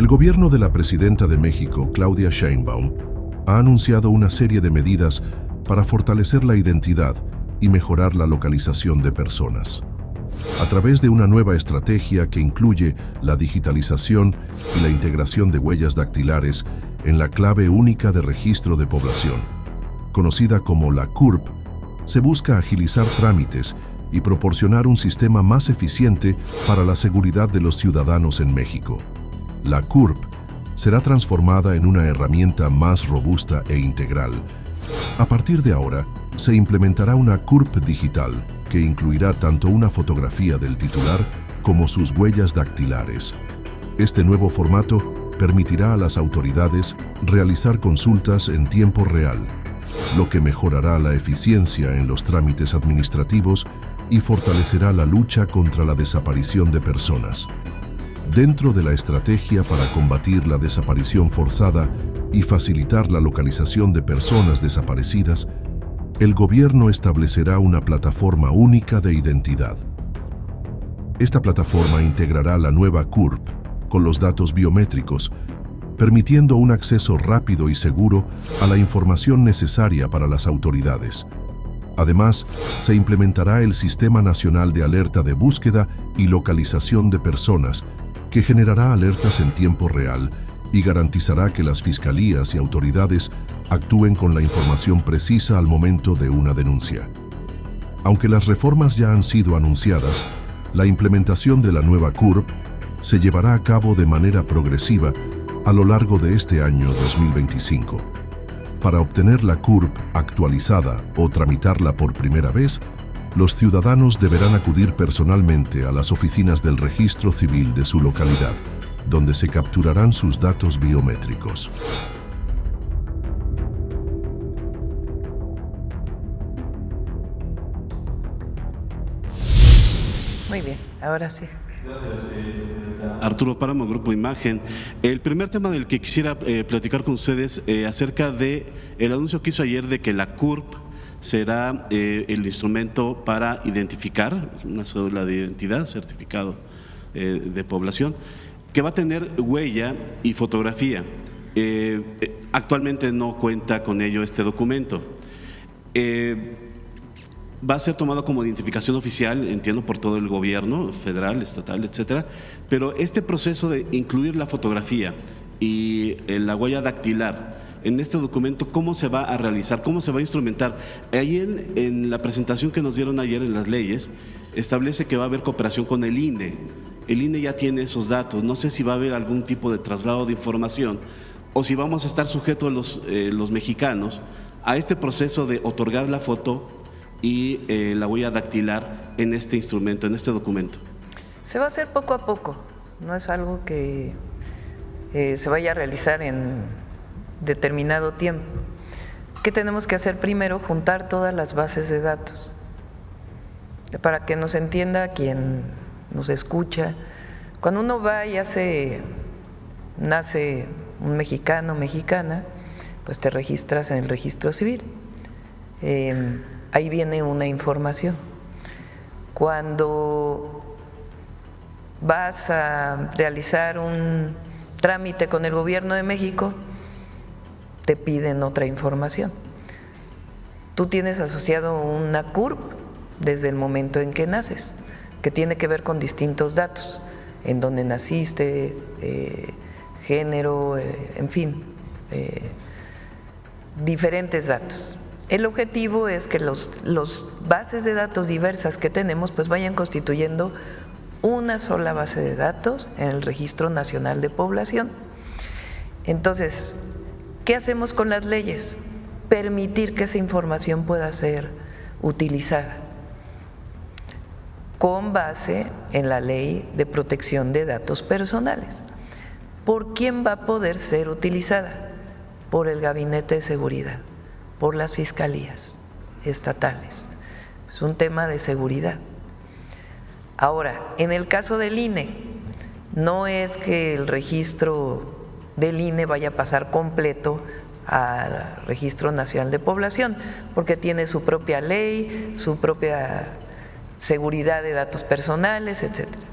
El gobierno de la presidenta de México, Claudia Sheinbaum, ha anunciado una serie de medidas para fortalecer la identidad y mejorar la localización de personas. A través de una nueva estrategia que incluye la digitalización y la integración de huellas dactilares en la clave única de registro de población, conocida como la CURP, se busca agilizar trámites y proporcionar un sistema más eficiente para la seguridad de los ciudadanos en México. La CURP será transformada en una herramienta más robusta e integral. A partir de ahora, se implementará una CURP digital que incluirá tanto una fotografía del titular como sus huellas dactilares. Este nuevo formato permitirá a las autoridades realizar consultas en tiempo real, lo que mejorará la eficiencia en los trámites administrativos y fortalecerá la lucha contra la desaparición de personas. Dentro de la estrategia para combatir la desaparición forzada y facilitar la localización de personas desaparecidas, el gobierno establecerá una plataforma única de identidad. Esta plataforma integrará la nueva CURP con los datos biométricos, permitiendo un acceso rápido y seguro a la información necesaria para las autoridades. Además, se implementará el Sistema Nacional de Alerta de Búsqueda y Localización de Personas, que generará alertas en tiempo real y garantizará que las fiscalías y autoridades actúen con la información precisa al momento de una denuncia. Aunque las reformas ya han sido anunciadas, la implementación de la nueva CURP se llevará a cabo de manera progresiva a lo largo de este año 2025. Para obtener la CURP actualizada o tramitarla por primera vez, los ciudadanos deberán acudir personalmente a las oficinas del Registro Civil de su localidad, donde se capturarán sus datos biométricos. Muy bien, ahora sí. Gracias, Arturo Páramo, Grupo Imagen. El primer tema del que quisiera platicar con ustedes acerca de el anuncio que hizo ayer de que la CURP será el instrumento para identificar, una cédula de identidad, certificado de población, que va a tener huella y fotografía. Actualmente no cuenta con ello este documento. Va a ser tomado como identificación oficial, entiendo, por todo el gobierno, federal, estatal, etcétera, pero este proceso de incluir la fotografía y la huella dactilar en este documento, ¿cómo se va a realizar? ¿Cómo se va a instrumentar? Ahí en la presentación que nos dieron ayer en las leyes, establece que va a haber cooperación con el INE. El INE ya tiene esos datos. No sé si va a haber algún tipo de traslado de información o si vamos a estar sujetos los mexicanos a este proceso de otorgar la foto y la huella dactilar en este instrumento, en este documento. Se va a hacer poco a poco. No es algo que se vaya a realizar en determinado tiempo. ¿Qué tenemos que hacer primero? Juntar todas las bases de datos. Para que nos entienda quien nos escucha, cuando uno va y nace un mexicano o mexicana, pues te registras en el registro civil. Ahí viene una información. Cuando vas a realizar un trámite con el gobierno de México, te piden otra información. Tú tienes asociado una CURP desde el momento en que naces, que tiene que ver con distintos datos, en dónde naciste, género, en fin, diferentes datos. El objetivo es que los bases de datos diversas que tenemos pues vayan constituyendo una sola base de datos en el Registro Nacional de Población. Entonces, ¿qué hacemos con las leyes? Permitir que esa información pueda ser utilizada con base en la Ley de Protección de Datos Personales. ¿Por quién va a poder ser utilizada? Por el Gabinete de Seguridad, por las fiscalías estatales. Es un tema de seguridad. Ahora, en el caso del INE, no es que el registro del INE vaya a pasar completo al Registro Nacional de Población, porque tiene su propia ley, su propia seguridad de datos personales, etcétera.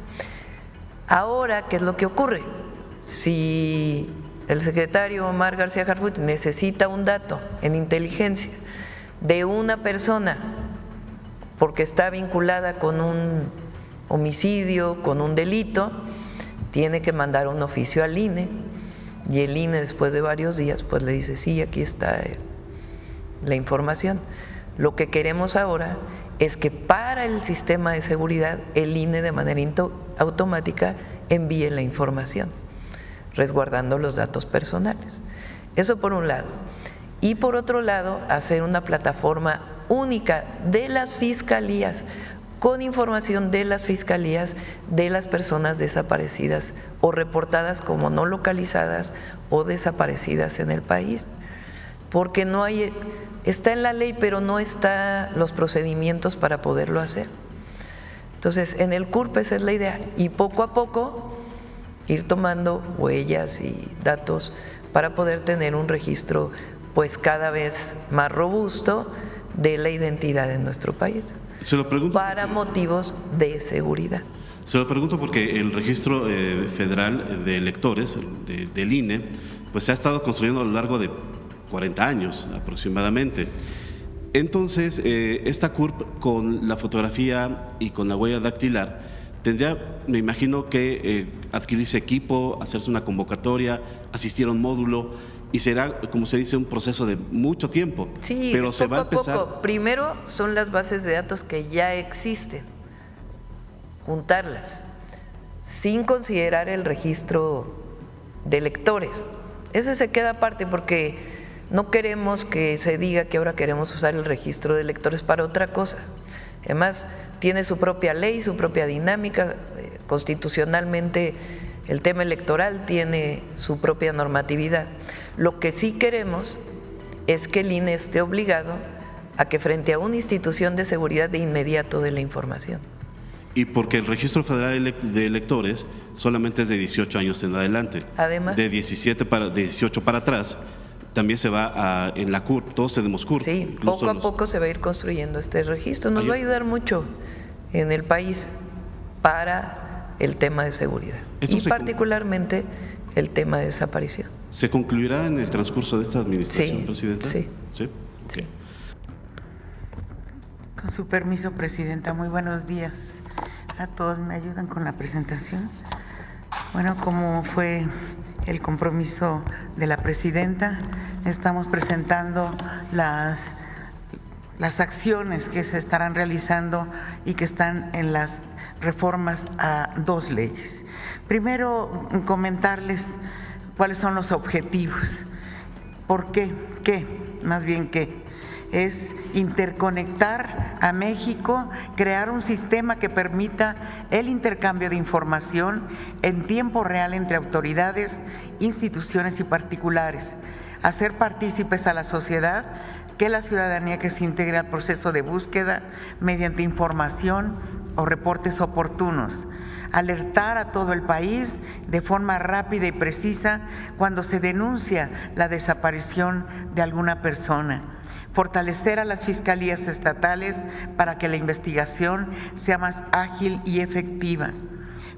Ahora, ¿qué es lo que ocurre? Si el secretario Omar García Harfuch necesita un dato en inteligencia de una persona porque está vinculada con un homicidio, con un delito, tiene que mandar un oficio al INE, y el INE después de varios días pues le dice sí, aquí está la información. Lo que queremos ahora es que para el sistema de seguridad el INE de manera automática envíe la información, resguardando los datos personales. Eso por un lado. Y por otro lado, hacer una plataforma única de las fiscalías, con información de las fiscalías de las personas desaparecidas o reportadas como no localizadas o desaparecidas en el país. Porque no hay, está en la ley, pero no están los procedimientos para poderlo hacer. Entonces, en el CURP esa es la idea, y poco a poco ir tomando huellas y datos para poder tener un registro pues cada vez más robusto de la identidad en nuestro país. Se lo pregunto para motivos de seguridad. Se lo pregunto porque el registro federal de electores del INE pues se ha estado construyendo a lo largo de 40 años aproximadamente. Entonces, esta CURP con la fotografía y con la huella dactilar tendría, me imagino, que adquirirse equipo, hacerse una convocatoria, asistir a un módulo, y será, como se dice, un proceso de mucho tiempo. Sí, pero se va a empezar. Poco. Primero son las bases de datos que ya existen, juntarlas, sin considerar el registro de electores. Ese se queda aparte porque no queremos que se diga que ahora queremos usar el registro de electores para otra cosa. Además, tiene su propia ley, su propia dinámica. Constitucionalmente, el tema electoral tiene su propia normatividad. Lo que sí queremos es que el INE esté obligado a que frente a una institución de seguridad de inmediato dé la información. Y porque el registro federal de electores solamente es de 18 años en adelante. Además, de 18 para atrás, también se va en la CURP, todos tenemos CURP. Sí, poco a poco se va a ir construyendo este registro. Nos va a ayudar mucho en el país para el tema de seguridad y particularmente el tema de desaparición. ¿Se concluirá en el transcurso de esta administración, Presidenta? Sí. ¿Sí? Okay. Con su permiso, Presidenta, muy buenos días a todos. ¿Me ayudan con la presentación? Bueno, como fue el compromiso de la Presidenta, estamos presentando las acciones que se estarán realizando y que están en las reformas a 2 leyes. Primero, comentarles cuáles son los objetivos. ¿Por qué? ¿Qué? Más bien, ¿qué? Es interconectar a México, crear un sistema que permita el intercambio de información en tiempo real entre autoridades, instituciones y particulares, hacer partícipes a la sociedad, que la ciudadanía que se integre al proceso de búsqueda mediante información o reportes oportunos, alertar a todo el país de forma rápida y precisa cuando se denuncia la desaparición de alguna persona, fortalecer a las fiscalías estatales para que la investigación sea más ágil y efectiva.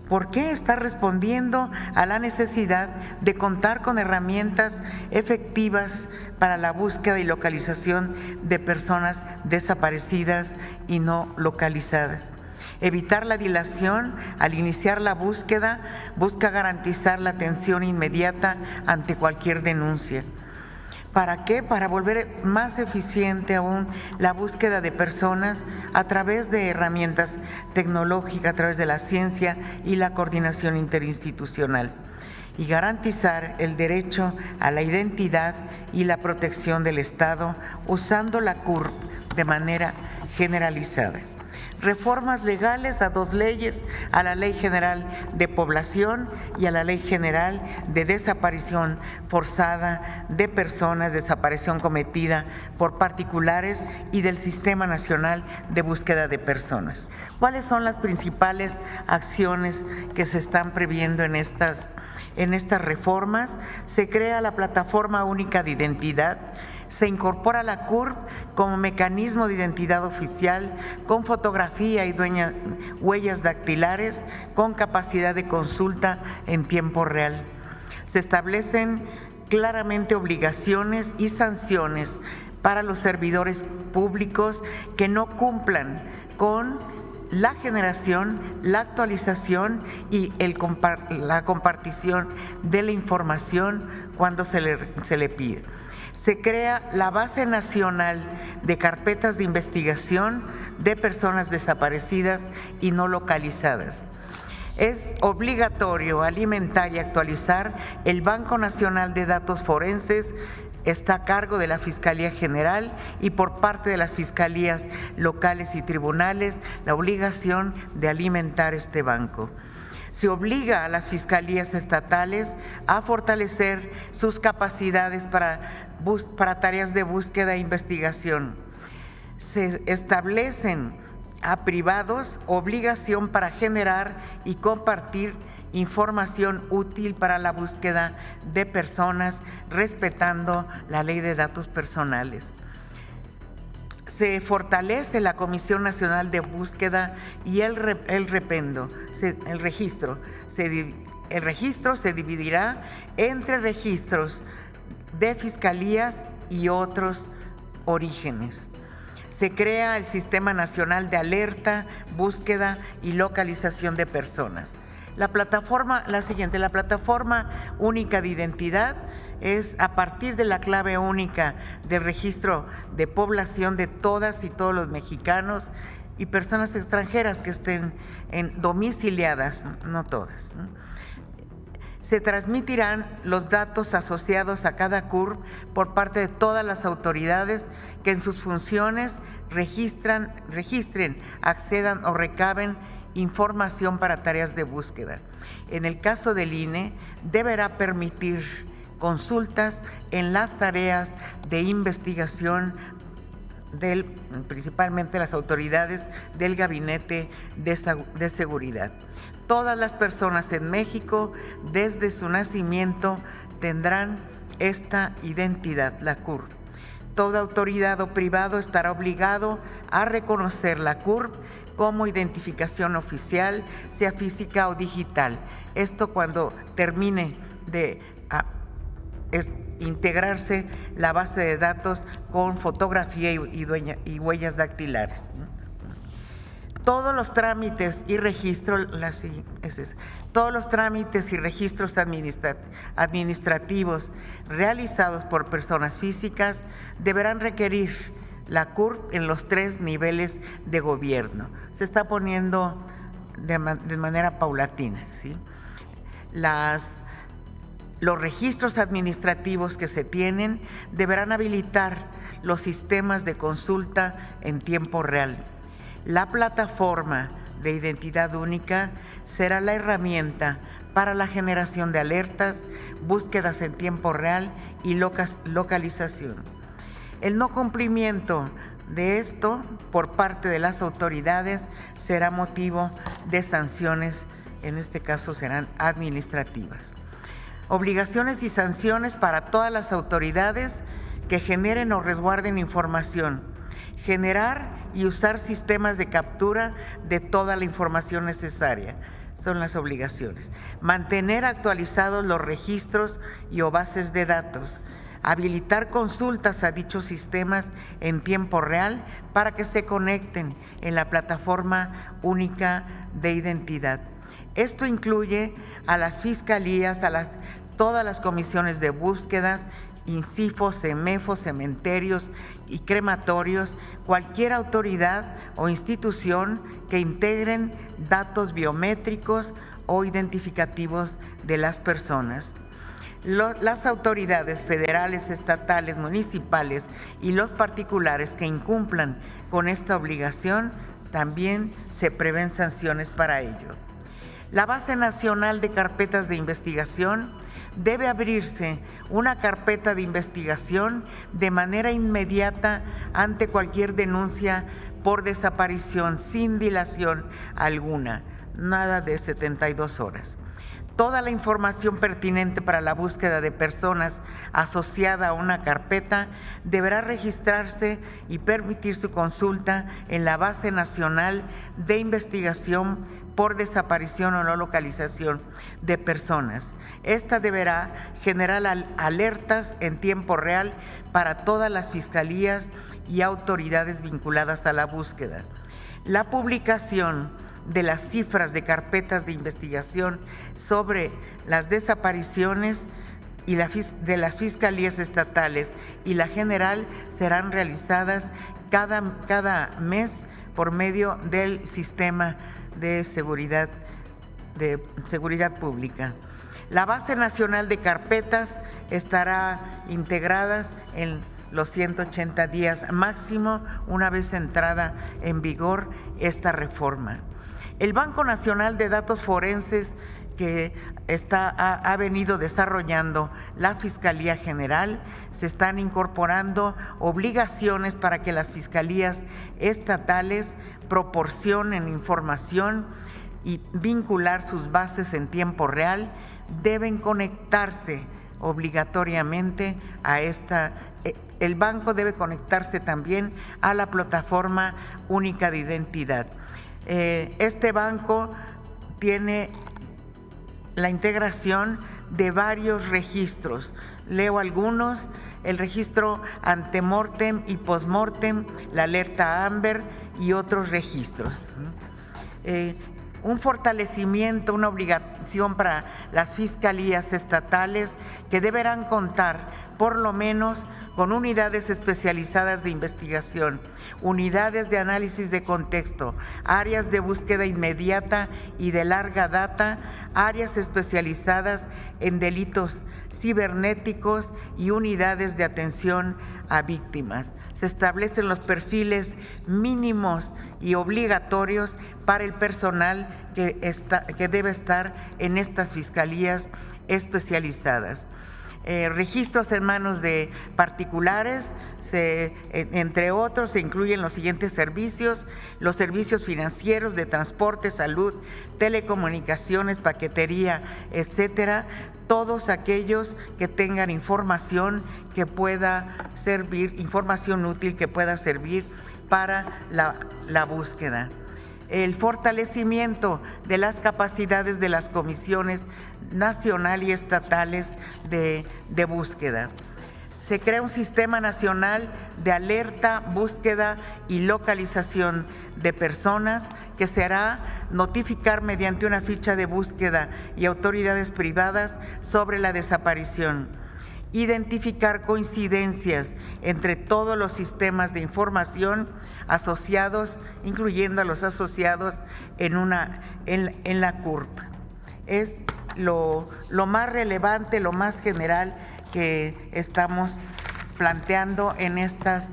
¿Por qué? Está respondiendo a la necesidad de contar con herramientas efectivas para la búsqueda y localización de personas desaparecidas y no localizadas. Evitar la dilación al iniciar la búsqueda, busca garantizar la atención inmediata ante cualquier denuncia. ¿Para qué? Para volver más eficiente aún la búsqueda de personas a través de herramientas tecnológicas, a través de la ciencia y la coordinación interinstitucional, y garantizar el derecho a la identidad y la protección del Estado usando la CURP de manera generalizada. Reformas legales a 2 leyes, a la Ley General de Población y a la Ley General de Desaparición Forzada de Personas, desaparición cometida por particulares y del Sistema Nacional de Búsqueda de Personas. ¿Cuáles son las principales acciones que se están previendo en estas reformas? Se crea la Plataforma Única de Identidad. Se incorpora la CURP como mecanismo de identidad oficial con fotografía y huellas dactilares con capacidad de consulta en tiempo real. Se establecen claramente obligaciones y sanciones para los servidores públicos que no cumplan con la generación, la actualización y la compartición de la información cuando se le pide. Se crea la Base Nacional de Carpetas de Investigación de Personas Desaparecidas y No Localizadas. Es obligatorio alimentar y actualizar el Banco Nacional de Datos Forenses. Está a cargo de la Fiscalía General y por parte de las fiscalías locales y tribunales la obligación de alimentar este banco. Se obliga a las fiscalías estatales a fortalecer sus capacidades para tareas de búsqueda e investigación. Se establecen a privados obligación para generar y compartir información útil para la búsqueda de personas, respetando la Ley de Datos Personales. Se fortalece la Comisión Nacional de Búsqueda y el registro. El registro se dividirá entre registros de fiscalías y otros orígenes. Se crea el Sistema Nacional de Alerta, Búsqueda y Localización de Personas. La plataforma única de identidad es a partir de la clave única del registro de población de todas y todos los mexicanos y personas extranjeras que estén domiciliadas, no todas. Se transmitirán los datos asociados a cada CURP por parte de todas las autoridades que en sus funciones registren, accedan o recaben información para tareas de búsqueda. En el caso del INE, deberá permitir consultas en las tareas de investigación principalmente las autoridades del Gabinete de Seguridad. Todas las personas en México, desde su nacimiento, tendrán esta identidad, la CURP. Toda autoridad o privado estará obligado a reconocer la CURP como identificación oficial, sea física o digital. Esto cuando termine de integrarse la base de datos con fotografía y huellas dactilares. Todos los trámites y registros, administrativos realizados por personas físicas deberán requerir la CURP en los 3 niveles de gobierno. Se está poniendo de manera paulatina, ¿sí? Los registros administrativos que se tienen deberán habilitar los sistemas de consulta en tiempo real. La plataforma de identidad única será la herramienta para la generación de alertas, búsquedas en tiempo real y localización. El no cumplimiento de esto por parte de las autoridades será motivo de sanciones, en este caso serán administrativas. Obligaciones y sanciones para todas las autoridades que generen o resguarden información. Generar y usar sistemas de captura de toda la información necesaria. Son las obligaciones. Mantener actualizados los registros o bases de datos. Habilitar consultas a dichos sistemas en tiempo real para que se conecten en la plataforma única de identidad. Esto incluye a las fiscalías, todas las comisiones de búsquedas, INCIFO, CEMEFO, cementerios y crematorios, cualquier autoridad o institución que integren datos biométricos o identificativos de las personas. Las autoridades federales, estatales, municipales y los particulares que incumplan con esta obligación, también se prevén sanciones para ello. La Base Nacional de Carpetas de Investigación debe abrirse una carpeta de investigación de manera inmediata ante cualquier denuncia por desaparición sin dilación alguna, nada de 72 horas. Toda la información pertinente para la búsqueda de personas asociada a una carpeta deberá registrarse y permitir su consulta en la Base Nacional de Investigación por Desaparición o No Localización de Personas. Esta deberá generar alertas en tiempo real para todas las fiscalías y autoridades vinculadas a la búsqueda. La publicación de las cifras de carpetas de investigación sobre las desapariciones y de las fiscalías estatales y la general serán realizadas cada mes por medio del sistema de seguridad pública. La Base Nacional de Carpetas estará integrada en los 180 días máximo una vez entrada en vigor esta reforma. El Banco Nacional de Datos Forenses que ha venido desarrollando la Fiscalía General, se están incorporando obligaciones para que las fiscalías estatales proporcionen información y vincular sus bases en tiempo real. Deben conectarse obligatoriamente a el banco debe conectarse también a la plataforma única de identidad. Este banco tiene la integración de varios registros. Leo algunos: el registro antemortem y postmortem, la alerta Amber y otros registros. Un fortalecimiento, una obligación para las fiscalías estatales que deberán contar por lo menos con unidades especializadas de investigación, unidades de análisis de contexto, áreas de búsqueda inmediata y de larga data, áreas especializadas en delitos cibernéticos y unidades de atención a víctimas. Se establecen los perfiles mínimos y obligatorios para el personal que debe estar en estas fiscalías especializadas. Registros en manos de particulares, entre otros, se incluyen los siguientes servicios: los servicios financieros, de transporte, salud, telecomunicaciones, paquetería, etcétera. Todos aquellos que tengan información que pueda servir, información útil que pueda servir para la búsqueda. El fortalecimiento de las capacidades de las comisiones nacional y estatales de búsqueda. Se crea un sistema nacional de alerta, búsqueda y localización de personas que se hará notificar mediante una ficha de búsqueda y autoridades privadas sobre la desaparición. Identificar coincidencias entre todos los sistemas de información asociados, incluyendo a los asociados en la CURP. Es lo más relevante, lo más general que estamos planteando en estas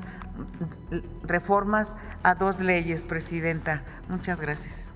reformas a 2 leyes, Presidenta. Muchas gracias.